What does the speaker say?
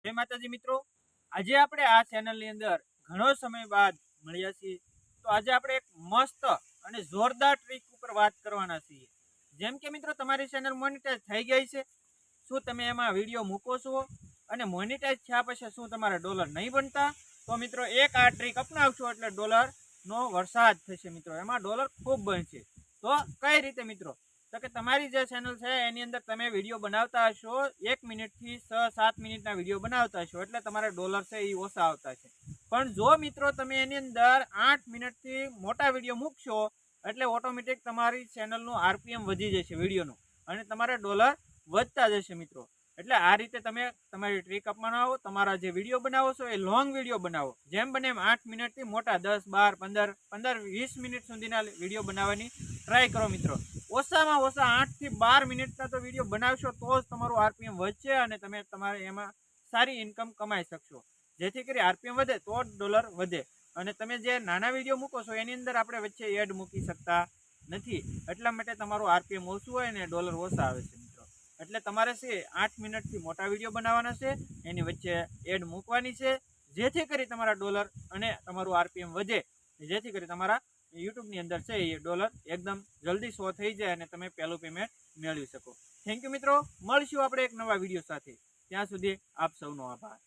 જય માતાજી મિત્રો, આજે આપણે આ ચેનલની અંદર ઘણો સમય બાદ મળ્યા છીએ. તો આજે આપણે એક મસ્ત અને જોરદાર ટ્રીક ઉપર વાત કરવાના છીએ. જેમ કે મિત્રો, તમારી ચેનલ મોનેટાઈઝ થઈ ગઈ છે, શું તમે એમાં વિડીયો મૂકો છો અને મોનેટાઈઝ થયા પછી શું તમારા ડોલર નહીં બનતા? તો મિત્રો એક આ ટ્રીક અપનાવશો એટલે ડોલરનો વરસાદ થશે મિત્રો, એમાં ડોલર ખૂબ બનશે. તો કઈ રીતે મિત્રો? તો કે તમારી જે ચેનલ છે એની અંદર તમે વિડીયો બનાવતા હશો, 1 મિનિટથી 6-7 મિનિટના વિડીયો બનાવતા હશો એટલે તમારા ડોલર છે એ ઓછા આવતા છે. પણ જો મિત્રો તમે એની અંદર 8 મિનિટથી મોટા વિડીયો મૂકશો એટલે ઓટોમેટિક તમારી ચેનલનું આરપીએમ વધી જશે વિડીયોનું અને તમારા ડોલર વધતા જશે મિત્રો. એટલે આ રીતે તમે તમારી ટ્રીક અપનાવો. તમારા જે વિડીયો બનાવો છો એ લોંગ વિડીયો બનાવો, જેમ બને એમ 8 મિનિટથી મોટા 10, 12, 15, 20 મિનિટ સુધીના વિડીયો બનાવવાની ટ્રાય કરો મિત્રો. ઓછામાં ઓછા 8 થી 12 મિનિટના તો વિડીયો બનાવશો તો જ તમારું આરપીએમ વધશે અને તમે તમારે એમાં સારી ઇન્કમ કમાઈ શકશો. જેથી કરી આરપીએમ વધે તો જ ડોલર વધે. અને તમે જે નાના વિડીયો મૂકો છો એની અંદર આપણે વચ્ચે એડ મૂકી શકતા નથી, એટલા માટે તમારું આરપીએમ ઓછું હોય ને ડોલર ઓછા આવે છે મિત્રો. એટલે તમારે છે 8 મિનિટથી મોટા વિડીયો બનાવવાના છે, એની વચ્ચે એડ મૂકવાની છે, જેથી કરી તમારા ડોલર અને તમારું આરપીએમ વધે, જેથી કરી તમારા યુટ્યુબની અંદર છે એ ડોલર એકદમ જલ્દી શો થઈ જાય અને તમે પહેલું પેમેન્ટ મેળવી શકો. થેન્ક યુ મિત્રો, મળીશું આપણે એક નવા વિડીયો સાથે. ત્યાં સુધી આપ સૌનો આભાર.